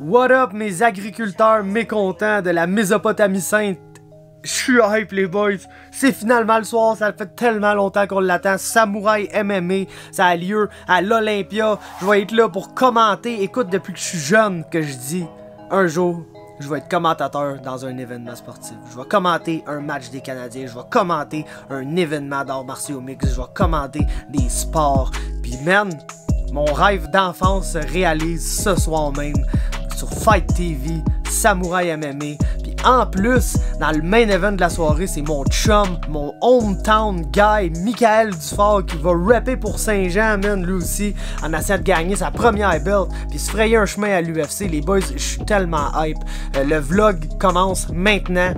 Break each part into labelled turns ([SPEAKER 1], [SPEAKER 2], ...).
[SPEAKER 1] What up mes agriculteurs mécontents de la Mésopotamie sainte? Je suis hype les boys, c'est finalement le soir, ça fait tellement longtemps qu'on l'attend. Samouraï MMA, ça a lieu à l'Olympia. Je vais être là pour commenter. Écoute, depuis que je suis jeune que je dis, un jour, je vais être commentateur dans un événement sportif. Je vais commenter un match des Canadiens, je vais commenter un événement d'arts martiaux mix, je vais commenter des sports. Puis man, mon rêve d'enfance se réalise ce soir même sur Fight TV, Samouraï MMA. Puis en plus, dans le main event de la soirée, c'est mon chum, mon hometown guy, Michael Dufort, qui va rapper pour Saint-Jean, man, lui aussi, en essayant de gagner sa première belt, puis se frayer un chemin à l'UFC. Les boys, je suis tellement hype. Le vlog commence maintenant.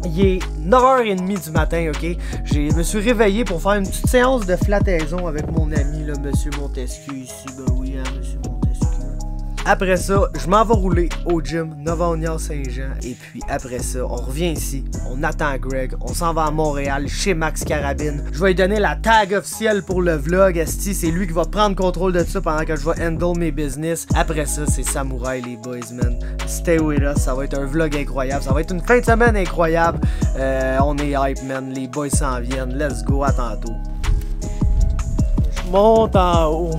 [SPEAKER 1] Il est 9h30 du matin, ok? Je me suis réveillé pour faire une petite séance de flattaison avec mon ami, là, Monsieur Montesquieu, ici. Ben oui, hein, Monsieur Montesquieu. Après ça, je m'en vais rouler au gym, Nova-Saint-Jean. Et puis après ça, on revient ici, on attend Greg, on s'en va à Montréal, chez Max Carabine. Je vais lui donner la tag officielle pour le vlog, esti. C'est lui qui va prendre contrôle de ça pendant que je vais handle mes business. Après ça, c'est Samouraï, les boys, man. Stay with us, ça va être un vlog incroyable. Ça va être une fin de semaine incroyable. On est hype, man. Les boys s'en viennent. Let's go, à tantôt. Je monte en haut.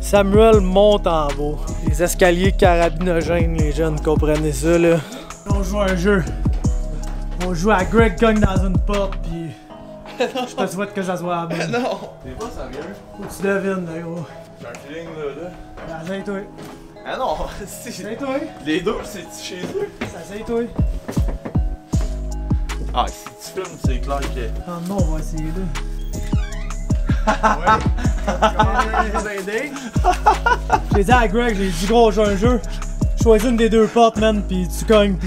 [SPEAKER 1] Samuel monte en bas. Les escaliers carabinogènes, les jeunes, comprenez ça, là. On joue un jeu. On joue à Greg cogne dans une porte, pis je te souhaite que ça soit la bonne.
[SPEAKER 2] Non! T'es pas sérieux?
[SPEAKER 1] Faut que tu devines, là, gros.
[SPEAKER 2] J'ai un feeling là.
[SPEAKER 1] Essaye-toi.
[SPEAKER 2] Ah non! C'est...
[SPEAKER 1] Essaye-toi.
[SPEAKER 2] Les deux, c'est chez eux?
[SPEAKER 1] Essaye-toi.
[SPEAKER 2] Ah, si tu filmes, c'est clair que...
[SPEAKER 1] Ah non, on va essayer, là. J'ai dit à Greg, j'ai dit gros, j'ai un jeu. Choisis une des deux portes, man, pis tu cognes, pis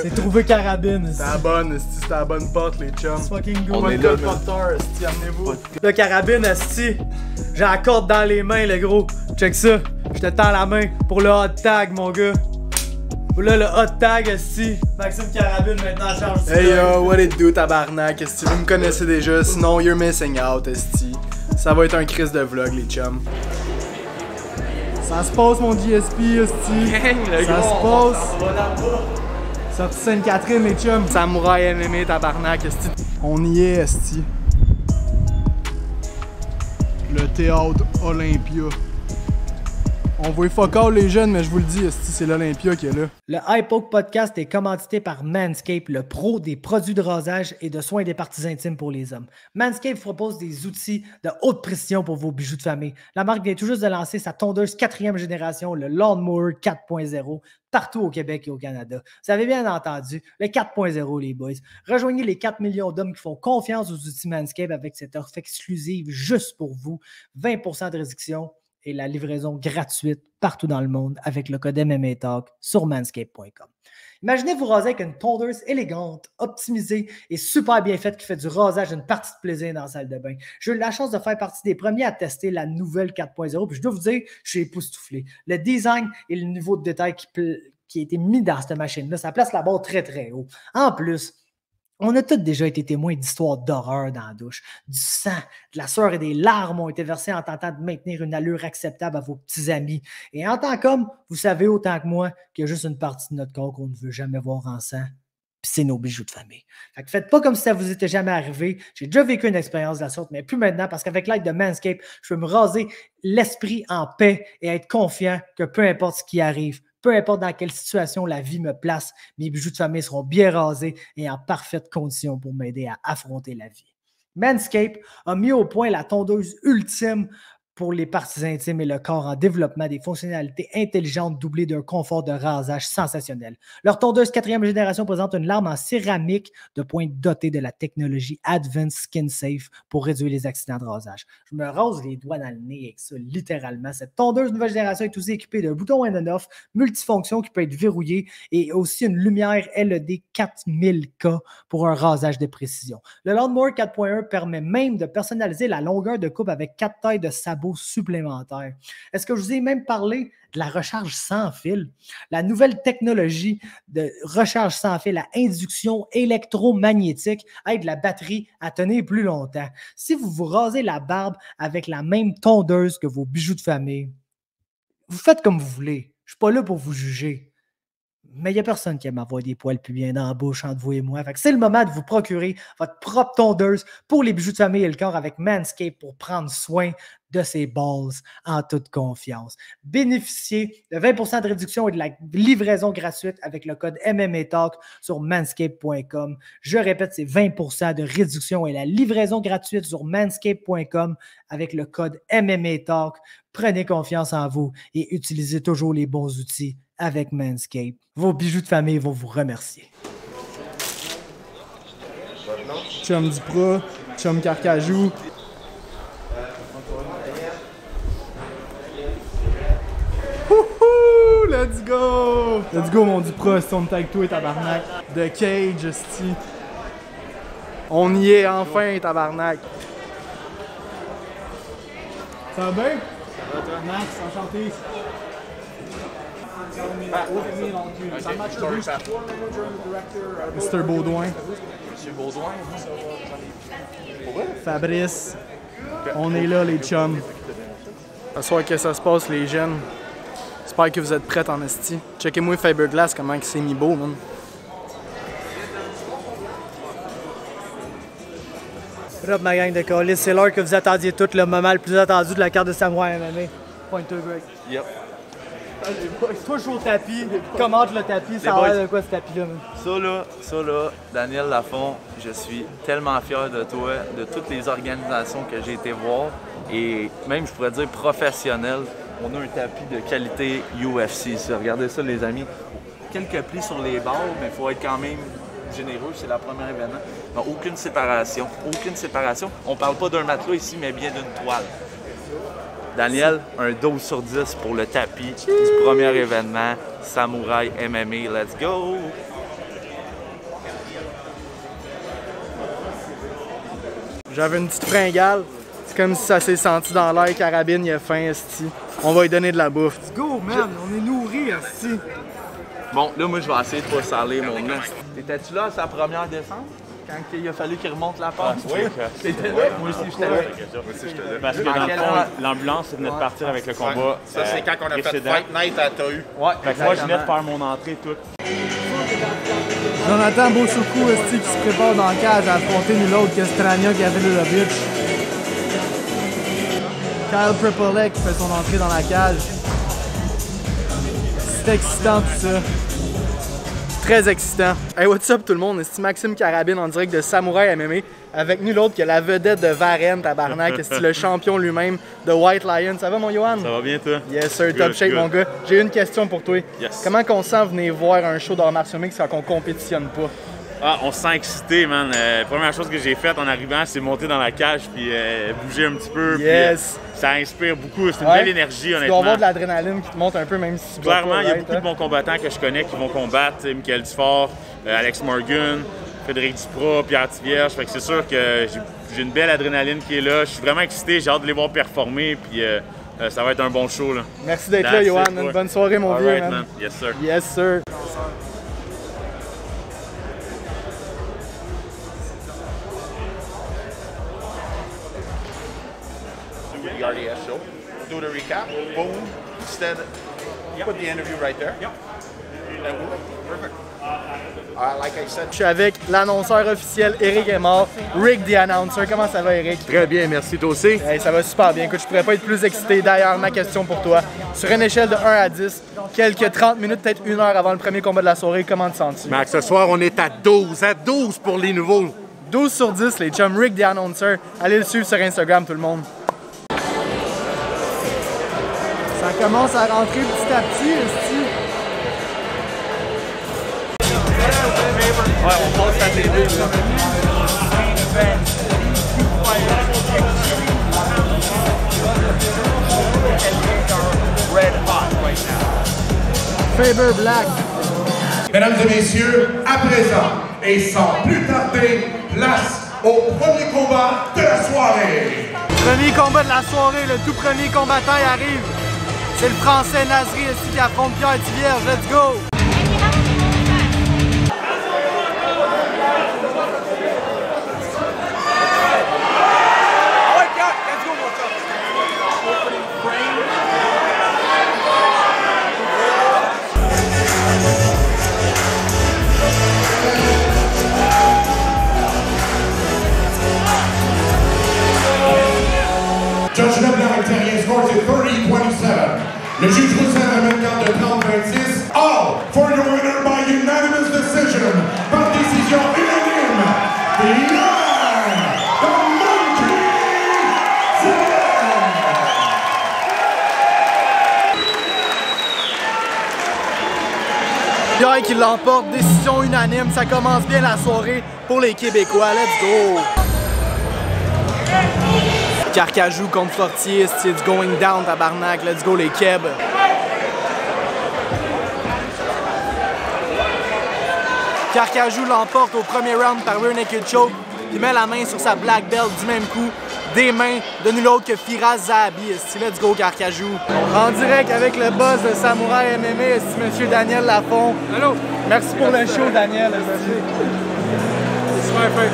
[SPEAKER 1] c'est trouver carabine.
[SPEAKER 3] C'est la bonne, esti, c'est la bonne porte, les chums.
[SPEAKER 1] C'est fucking good.
[SPEAKER 2] On est
[SPEAKER 3] Pas
[SPEAKER 2] là,
[SPEAKER 3] de
[SPEAKER 2] man.
[SPEAKER 3] porteur, esti, amenez-vous.
[SPEAKER 1] Le carabine, esti. J'ai la corde dans les mains, le gros. Check ça. Je te tends la main pour le hot tag, mon gars. Là, le hot tag, esti. Maxime Carabine, maintenant, charge.
[SPEAKER 3] Hey yo, what it do, tabarnak, esti, vous me connaissez déjà, sinon you're missing out, esti. Ça va être un crise de vlog, les chums. Ça se passe, mon GSP, esti. Ça se passe. Sortie Sainte-Catherine, les chums. Samouraï MMA, tabarnak, esti. On y est, esti. Le théâtre Olympia. On voit fuck all les jeunes, mais je vous le dis, esti, c'est l'Olympia qui est là.
[SPEAKER 1] Le Hypoke Podcast est commandité par Manscaped, le pro des produits de rasage et de soins des parties intimes pour les hommes. Manscaped propose des outils de haute précision pour vos bijoux de famille. La marque vient tout juste de lancer sa tondeuse 4e génération, le Lawnmower 4.0, partout au Québec et au Canada. Vous avez bien entendu, le 4.0, les boys. Rejoignez les 4 millions d'hommes qui font confiance aux outils Manscaped avec cette offre exclusive juste pour vous. 20% de réduction et la livraison gratuite partout dans le monde avec le code MMA Talk sur manscaped.com. Imaginez vous raser avec une tondeuse élégante, optimisée et super bien faite qui fait du rasage une partie de plaisir dans la salle de bain. J'ai eu la chance de faire partie des premiers à tester la nouvelle 4.0 puis je dois vous dire, je suis époustouflé. Le design et le niveau de détail qui a été mis dans cette machine-là, ça place la barre très très haut. En plus, on a tous déjà été témoins d'histoires d'horreur dans la douche. Du sang, de la sueur et des larmes ont été versées en tentant de maintenir une allure acceptable à vos petits amis. Et en tant qu'homme, vous savez autant que moi qu'il y a juste une partie de notre corps qu'on ne veut jamais voir en sang. Puis c'est nos bijoux de famille. Fait que faites pas comme si ça vous était jamais arrivé. J'ai déjà vécu une expérience de la sorte, mais plus maintenant parce qu'avec l'aide de Manscaped, je peux me raser l'esprit en paix et être confiant que peu importe ce qui arrive, peu importe dans quelle situation la vie me place, mes bijoux de famille seront bien rasés et en parfaite condition pour m'aider à affronter la vie. Manscaped a mis au point la tondeuse ultime pour les parties intimes et le corps en développement des fonctionnalités intelligentes doublées d'un confort de rasage sensationnel. Leur tondeuse 4e génération présente une lame en céramique de pointe dotée de la technologie Advanced Skin Safe pour réduire les accidents de rasage. Je me rase les doigts dans le nez avec ça, littéralement. Cette tondeuse nouvelle génération est aussi équipée d'un bouton on-and-off multifonction qui peut être verrouillé et aussi une lumière LED 4000K pour un rasage de précision. Le Lawnmower 4.1 permet même de personnaliser la longueur de coupe avec 4 tailles de sabots supplémentaires. Est-ce que je vous ai même parlé de la recharge sans fil? La nouvelle technologie de recharge sans fil à induction électromagnétique aide la batterie à tenir plus longtemps. Si vous vous rasez la barbe avec la même tondeuse que vos bijoux de famille, Vous faites comme vous voulez. Je suis pas là pour vous juger. Mais il n'y a personne qui aime avoir des poils pubiens dans la bouche entre vous et moi. Fait que c'est le moment de vous procurer votre propre tondeuse pour les bijoux de famille et le corps avec Manscaped pour prendre soin de ses balls en toute confiance. Bénéficiez de 20% de réduction et de la livraison gratuite avec le code MMA Talk sur manscaped.com. Je répète, c'est 20% de réduction et la livraison gratuite sur manscaped.com avec le code MMA Talk. Prenez confiance en vous et utilisez toujours les bons outils avec Manscaped. Vos bijoux de famille vont vous remercier.
[SPEAKER 3] Chum Duprat, Chum Carcajou. Wouhou! Let's go! Let's go, mon Duprat, si on tag toi, tabarnak. De Cage, esti. On y est enfin, tabarnak. Ça va bien? Ça va, toi? Max, enchanté. Mr. Baudouin.
[SPEAKER 2] Monsieur Baudouin.
[SPEAKER 3] Fabrice. On est là, les chums. Ce soir que ça se passe, les jeunes. J'espère que vous êtes prêts en esti. Checkez-moi Fiberglass, comment il s'est mis beau, man.
[SPEAKER 1] What up, ma gang de colis? C'est l'heure que vous attendiez tout, le moment le plus attendu de la carte de Samouraï MMA. Point-toi, Greg.
[SPEAKER 2] Yep.
[SPEAKER 1] Touche au tapis, commente le tapis, ça a l'air de quoi ce tapis-là, man?
[SPEAKER 2] Ça là, Daniel Lafont, je suis tellement fier de toi, de toutes les organisations que j'ai été voir et même, je pourrais dire, professionnelles. On a un tapis de qualité UFC. Regardez ça, les amis. Quelques plis sur les barres, mais il faut être quand même généreux. C'est la première événement. Donc, aucune séparation. Aucune séparation. On parle pas d'un matelas ici, mais bien d'une toile. Daniel, un 12 sur 10 pour le tapis du premier événement Samouraï MMA. Let's go!
[SPEAKER 3] J'avais une petite fringale. C'est comme si ça s'est senti dans l'air. Carabine, il a faim, esti. On va lui donner de la bouffe. Let's go, man! On est nourris, esti.
[SPEAKER 2] Bon, là, moi, je vais essayer de pas saler mon nez. T'étais-tu là à sa première descente? Quand il a fallu qu'il remonte la pente?
[SPEAKER 4] Oui,
[SPEAKER 2] t'étais là? Moi aussi, j'étais là.
[SPEAKER 4] Parce que dans le fond, l'ambulance venait de partir avec le combat.
[SPEAKER 5] Ça, c'est quand on a fait Fight Night à Tahu.
[SPEAKER 4] Ouais, fait que moi, je venais de faire mon entrée toute.
[SPEAKER 3] Jonathan Beauchoukou, esti, qui se prépare dans la cage à affronter nul autre que Strania Gavrilovic. Kyle Pripolek qui fait son entrée dans la cage. C'est excitant tout ça. Très excitant. Hey, what's up tout le monde? C'est Maxime Carabine en direct de Samouraï MMA avec nul autre que la vedette de Varenne, tabarnak. C'est le champion lui-même de White Lion. Ça va, mon Johan?
[SPEAKER 4] Ça va bien, toi?
[SPEAKER 3] Yes, sir. Top shape, mon gars. J'ai une question pour toi.
[SPEAKER 4] Yes.
[SPEAKER 3] Comment qu'on sent venir voir un show d'arts martiaux mixtes quand on compétitionne pas?
[SPEAKER 4] Ah, on se sent excité, man. La première chose que j'ai faite en arrivant, c'est monter dans la cage puis bouger un petit peu.
[SPEAKER 3] Yes!
[SPEAKER 4] Puis, ça inspire beaucoup. C'est une belle énergie, honnêtement.
[SPEAKER 3] Tu dois avoir de l'adrénaline qui te monte un peu, même si tu
[SPEAKER 4] clairement, il y a beaucoup
[SPEAKER 3] hein?
[SPEAKER 4] de bons combattants que je connais qui vont combattre. Michael Dufort, Alex Morgan, Frédéric Duprat, Pierre Tivierge. Fait que c'est sûr que j'ai une belle adrénaline qui est là. Je suis vraiment excité. J'ai hâte de les voir performer. Puis ça va être un bon show, là.
[SPEAKER 3] Merci d'être là, Johan. Une bonne soirée, mon vieux,
[SPEAKER 4] right, man. Yes, sir.
[SPEAKER 3] Yes, sir.
[SPEAKER 5] The RDS show. Do the recap. Boom. Instead, put the interview right there. Yep. Perfect. Like I said,
[SPEAKER 3] Je suis avec l'annonceur officiel Eric Aymar, Rick the Announcer. Comment ça va, Eric?
[SPEAKER 6] Très bien, merci, toi aussi.
[SPEAKER 3] Hey, ça va super bien. Écoute, je pourrais pas être plus excité. D'ailleurs, ma question pour toi, sur une échelle de 1 à 10, quelques 30 minutes, peut-être 1 heure avant le premier combat de la soirée, comment te sens-tu?
[SPEAKER 6] Max, ce soir, on est à 12. À 12 pour les nouveaux.
[SPEAKER 3] 12 sur 10, les chums Rick the Announcer. Allez le suivre sur Instagram, tout le monde. Ça commence à rentrer petit à petit, ici.
[SPEAKER 2] Ouais, on passe la TV, là.
[SPEAKER 3] Faber Black.
[SPEAKER 7] Mesdames et messieurs, à présent, et sans plus tarder, place au premier combat de la soirée.
[SPEAKER 3] Premier combat de la soirée, le tout premier combattant y arrive. C'est le Français Nasri ici qui affronte Pierre Tivierge. Let's go!
[SPEAKER 7] terrien scores at 30-27. Le juge vous sert un quart de 30-26. All for your winner by unanimous decision. Par décision unanime. The Monkey
[SPEAKER 3] Pierre qui l'emporte, décision unanime. Ça commence bien la soirée pour les Québécois. Let's go! Carcajou contre Fortier, c'est du going down, tabarnak. Let's go les Keb. Carcajou l'emporte au premier round par rear naked choke. Il met la main sur sa black belt du même coup. Des mains de nul autre que Firas Zahabi. Let's go Carcajou. En direct avec le boss de Samouraï MMA, monsieur Daniel Lafont. Allô. Merci pour le show, Daniel. Super fait.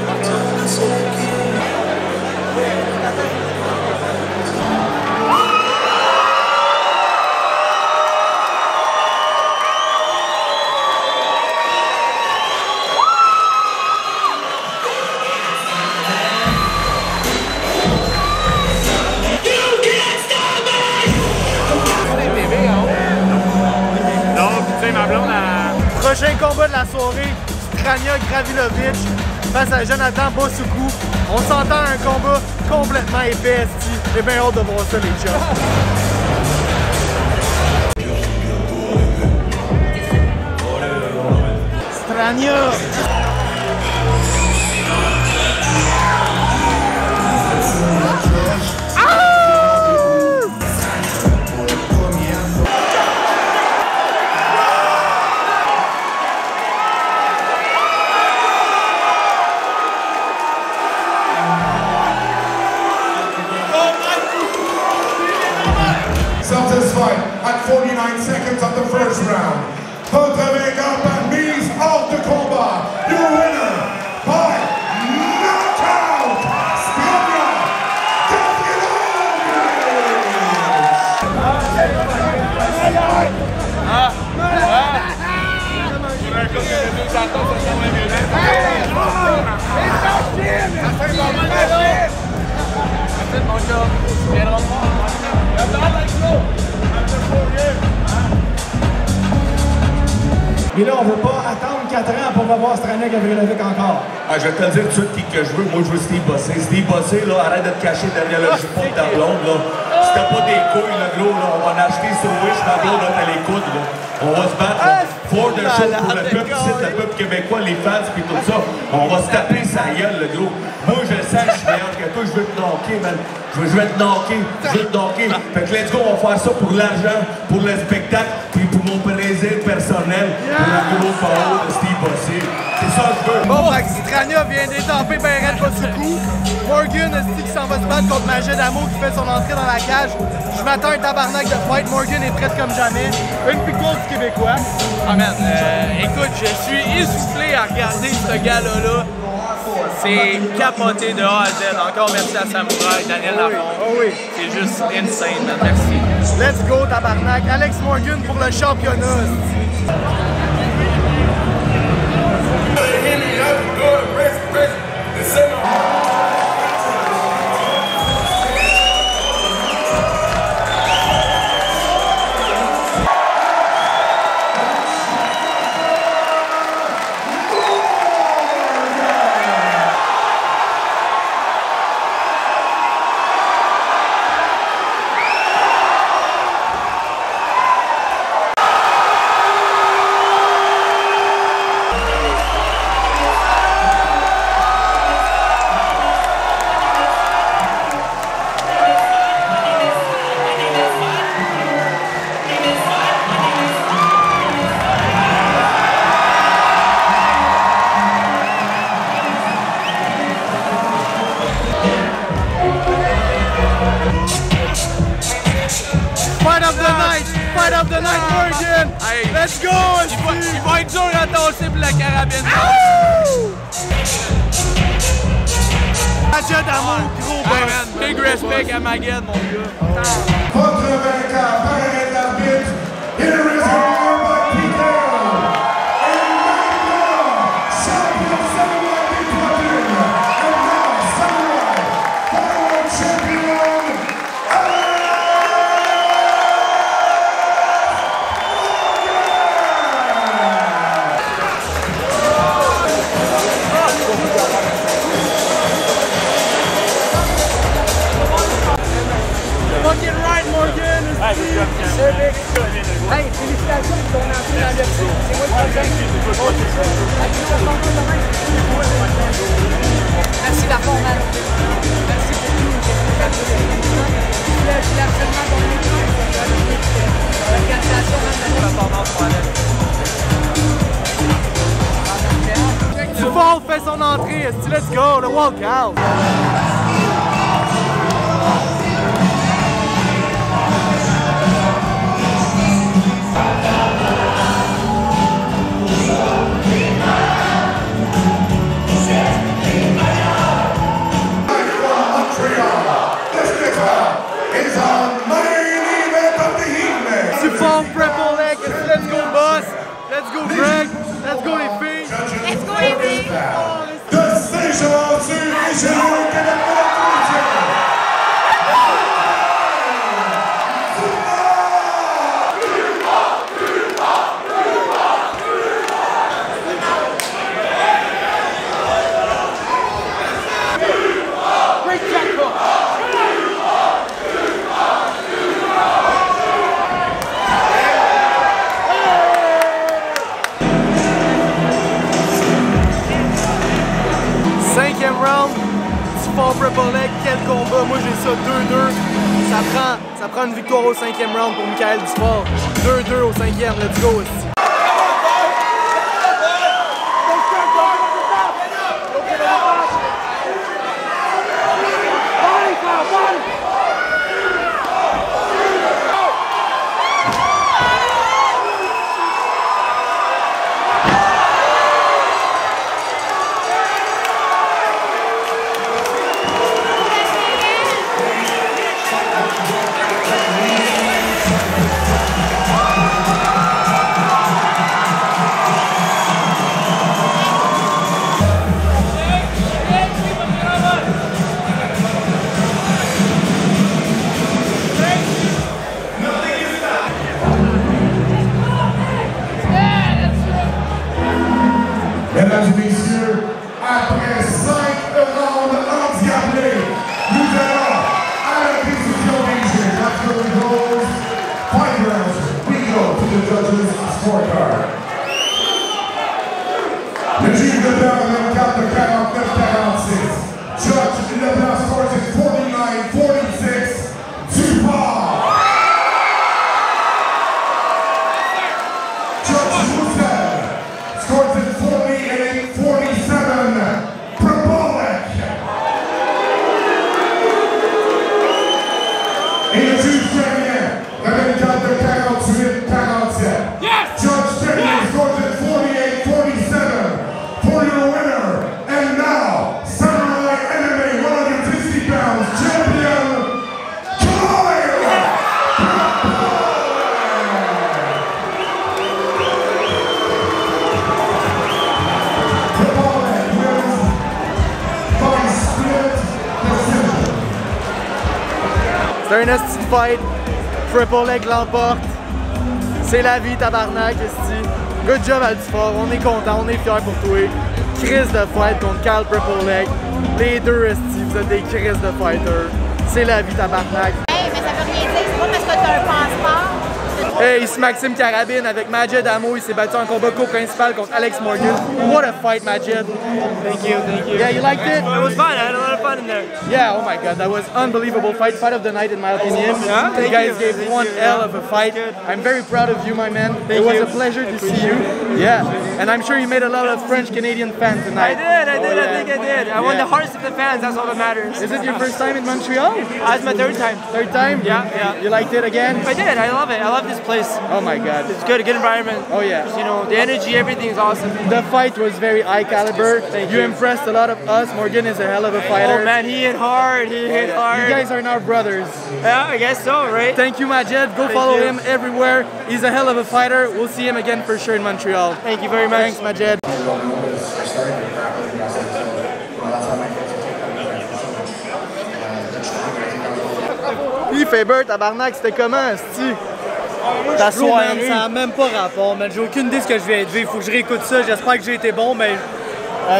[SPEAKER 3] Prochain combat de la soirée, Strania Gravilovic face à Jonathan Bosuku. On s'entend un combat complètement épais. J'ai bien hâte de voir ça, les chums. Strania!
[SPEAKER 7] Satisfied at 49 seconds of the first round. Pontevedra par mise hors de combat. Your winner by knockout, Strania
[SPEAKER 8] Et là, on ne veut pas attendre 4 ans pour revoir Strania Gavrinovic encore.
[SPEAKER 9] Ah, je vais te le dire tout de suite qui que je veux. Moi, je veux Steve Bossé. Steve Bossé, là, arrête de te cacher derrière le jupon de ta blonde, là. Si t'as pas des couilles, là, gros, là, on va en acheter sur Wish, ma blonde, là, t'as les coudes, là. On va se battre, là. For the show pour le peuple ici, le peuple québécois, les fans, pis tout ça. On va se taper sa gueule, le gros. Moi, je sais, je suis meilleur que toi, je veux te knocker, man. Je veux te knocker, je veux te knocker. Fait que let's go, on va faire ça pour l'argent, pour le spectacle, puis pour mon plaisir personnel, pour le gros power de Steve Bossé. C'est ça que je veux.
[SPEAKER 3] Bon, fait que Strania vient d'étamper ben raide Bosuku. Morgan, est-ce qu'il s'en va se battre contre Majed Amo qui fait son entrée dans la cage? Je m'attends à un tabarnak de fight. Morgan est prête comme jamais. Une victoire du Québécois.
[SPEAKER 2] Ah man, écoute, je suis essoufflé à regarder ce gars-là. C'est capoté de A à Z. Encore merci à Samouraï, Daniel Lafont.
[SPEAKER 3] Oh oui.
[SPEAKER 2] C'est juste insane, man. Merci.
[SPEAKER 3] Let's go, tabarnak. Alex Morgan pour le championnat. Fight of the night, Morgan!
[SPEAKER 2] Hey,
[SPEAKER 3] let's go!
[SPEAKER 2] Il va être dur à tasser pour la carabine.
[SPEAKER 3] Majed Amo, gros boss!
[SPEAKER 2] Big respect à Maged, mon gars.
[SPEAKER 7] Votre vainqueur par arrêt d'arbitre, il est réservé by PKO. Et maintenant, champion Samouraï des Poitrines. And now, Samouraï, Power Champion, Alex
[SPEAKER 3] son entrée. Let's go, le walkout. Let's go, boss! Let's go, Greg! Let's go, les filles!
[SPEAKER 10] Let's go, les filles!
[SPEAKER 7] Destination sur
[SPEAKER 3] Cinquième round, du fort triple leg, quel combat! Moi j'ai ça 2-2. Ça prend une victoire au cinquième round pour Michael Dufort. 2-2 au cinquième, let's go!
[SPEAKER 7] Mesdames et messieurs, après 5 rounds endiablés, nous allons à la décision des juges. After the goals, 5 rounds, we go to the judges' scorecard. Le juge de blanc dans le cadre de 49-46. Judge Leblanc scores at 49-46. Dupont. Judge Roussel scores at 48-47. Probolek. Et le juge dernier, dans le cadre de 48-47. Judge Dernier scores at 48-47 for your winner. And now, Samurai MMA 160 pounds champion, Kyle Probolek wins by split decision.
[SPEAKER 3] C'est un esti de fight. Triple leg l'emporte. C'est la vie, tabarnak, esti. Good job, Aldifort. On est content, on est fiers pour toi. Crise de fight contre Carl Triple Leg. Les deux, esti, vous êtes des crises de fighters. C'est la vie, tabarnak.
[SPEAKER 10] Hey, mais ça veut rien dire, c'est pas parce que t'as un passeport.
[SPEAKER 3] Hey, ici Maxime Carabine avec Majed Amo. Il s'est battu en combat co-principal contre Alex Morgan. What a fight, Majed.
[SPEAKER 11] Thank you, thank you.
[SPEAKER 3] Yeah, you liked it?
[SPEAKER 11] It was fun. I had a lot of fun in there.
[SPEAKER 3] Yeah, oh my god, that was unbelievable fight. Fight of the night, in my opinion.
[SPEAKER 11] Yeah,
[SPEAKER 3] you guys gave one hell of a fight. I'm very proud of you, my man. It was a pleasure to see you. Yeah, and I'm sure you made a lot of French-Canadian fans tonight.
[SPEAKER 11] I think I did. I won the hearts of the fans, that's all that matters.
[SPEAKER 3] Is it your first time in Montreal?
[SPEAKER 11] It's my third time.
[SPEAKER 3] Third time?
[SPEAKER 11] Yeah.
[SPEAKER 3] You liked it again?
[SPEAKER 11] I did, I love it. I love this place.
[SPEAKER 3] Oh my god.
[SPEAKER 11] It's good environment.
[SPEAKER 3] Oh yeah.
[SPEAKER 11] Just, you know, the energy, everything is awesome.
[SPEAKER 3] The fight was very high caliber.
[SPEAKER 11] Thank
[SPEAKER 3] you.
[SPEAKER 11] you.
[SPEAKER 3] Impressed a lot of us. Morgan is a hell of a fighter.
[SPEAKER 11] Oh man, he hit hard. He hit hard.
[SPEAKER 3] You guys are now brothers.
[SPEAKER 11] Yeah, I guess so, right?
[SPEAKER 3] Thank you, Majed. Go follow him everywhere. He's a hell of a fighter. We'll see him again for sure in Montreal.
[SPEAKER 11] Thank you very much.
[SPEAKER 3] Thanks, Majed. Puis Faber, tabarnak, c'était comment, asti? Ta soirée?
[SPEAKER 12] Ça n'a même pas rapport, man. J'ai aucune idée de ce que je viens de vivre. Faut que je réécoute ça. J'espère que j'ai été bon, mais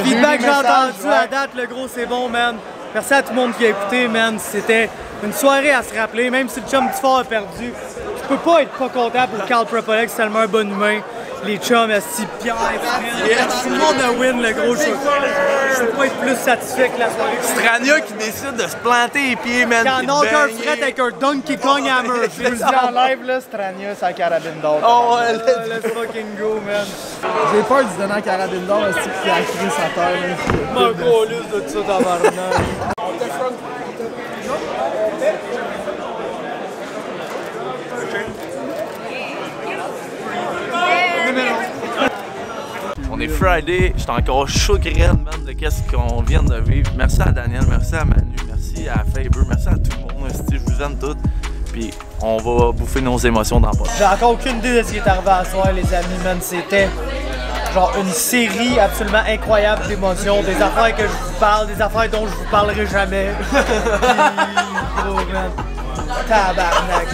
[SPEAKER 12] feedback que j'ai entendu à date, le gros, c'est bon, man. Merci à tout le monde qui a écouté, man. C'était une soirée à se rappeler, même si le chum du fort a perdu. Je peux pas être pas content pour Carl Probolek, c'est tellement un bon humain. les chums, esti, Pierre, tout le monde a win, le gros show. Je peux pas être plus satisfait que la soirée.
[SPEAKER 2] Strania qui décide de se planter les pieds, man.
[SPEAKER 12] Quand Knocker Fred avec un Donkey Kong Hammer.
[SPEAKER 3] Je le dis en live, là, Strania, c'est la carabine d'or.
[SPEAKER 2] Oh, ouais,
[SPEAKER 12] let's fucking go, man.
[SPEAKER 3] J'ai peur de se donner la carabine d'or, esti, qui a crié sa terre, là.
[SPEAKER 12] Mon gros lus de tout ça, tabarnak.
[SPEAKER 2] On est Friday, j'étais encore choqué man de qu'est-ce qu'on vient de vivre. Merci à Daniel, merci à Manu, merci à Faber, merci à tout le monde. Je vous aime tous. Puis on va bouffer nos émotions dans le podcast.
[SPEAKER 12] J'ai encore aucune idée de ce qui est arrivé à soir, les amis, man. C'était genre une série absolument incroyable d'émotions, des affaires que je vous parle, des affaires dont je vous parlerai jamais. Puis, gros, man. Tabarnak.